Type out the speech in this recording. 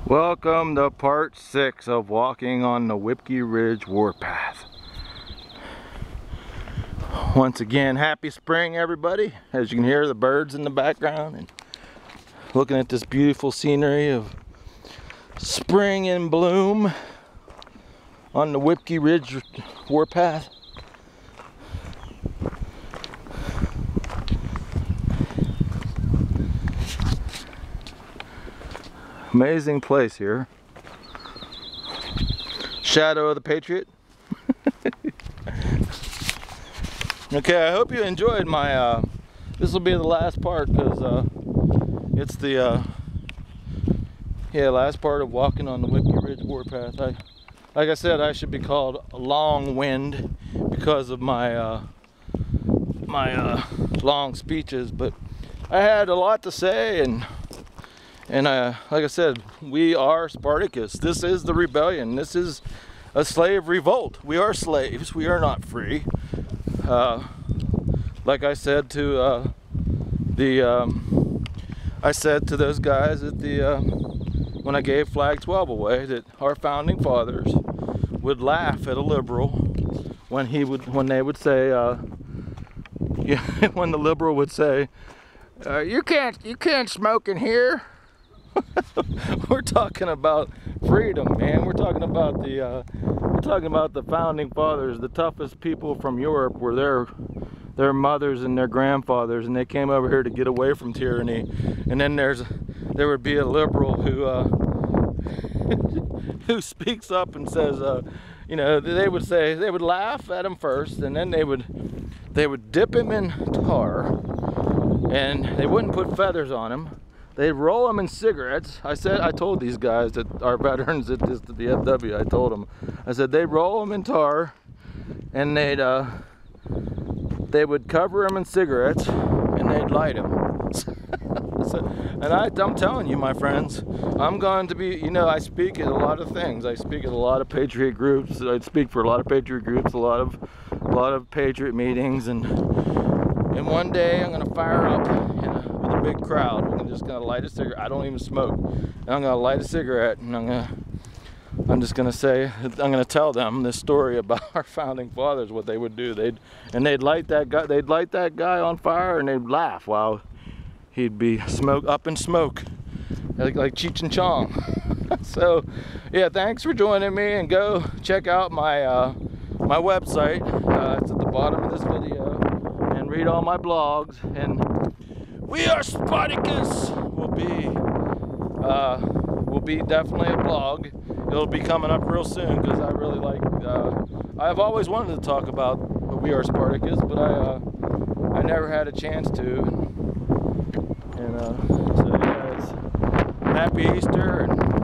Welcome to part 6 of walking on the Whipkey Ridge Warpath. Once again, happy spring everybody. As you can hear the birds in the background and looking at this beautiful scenery of spring in bloom on the Whipkey Ridge Warpath. Amazing place here. Shadow of the Patriot. Okay, I hope you enjoyed my this will be the last part because it's the last part of walking on the Whipkey Ridge Warpath. Like I said, I should be called Long Wind because of my long speeches, but I had a lot to say, and like I said, we are Spartacus. This is the rebellion. This is a slave revolt. We are slaves. We are not free. Like I said to I said to those guys at when I gave Flag 12 away, that our founding fathers would laugh at a liberal when they would say when the liberal would say, you can't smoke in here. We're talking about freedom, man. We're talking about the founding fathers, the toughest people from Europe were their mothers and their grandfathers, and they came over here to get away from tyranny. And then there would be a liberal who speaks up and says, you know, they would laugh at him first, and then they would dip him in tar, and they wouldn't put feathers on him. They'd roll them in cigarettes. I told these guys, that our veterans at the FW, I told them, I said they'd roll them in tar, and they would cover them in cigarettes, and they'd light them. And I'm telling you, my friends, I'm going to be, you know, I speak at a lot of things. I speak at a lot of patriot groups. I speak for a lot of patriot groups, a lot of patriot meetings, and one day I'm gonna fire up with a big crowd. I'm just gonna light a cigarette. I don't even smoke. And I'm gonna light a cigarette, and I'm just gonna say, I'm gonna tell them this story about our founding fathers, what they would do. They'd light that guy on fire, and they'd laugh while he'd be up in smoke, like Cheech and Chong. So yeah, thanks for joining me, and go check out my my website. It's at the bottom of this video, and read all my blogs. And we are Spartacus will be definitely a blog. It'll be coming up real soon, because I really like I've always wanted to talk about We Are Spartacus, but I never had a chance to. So yeah, happy Easter, and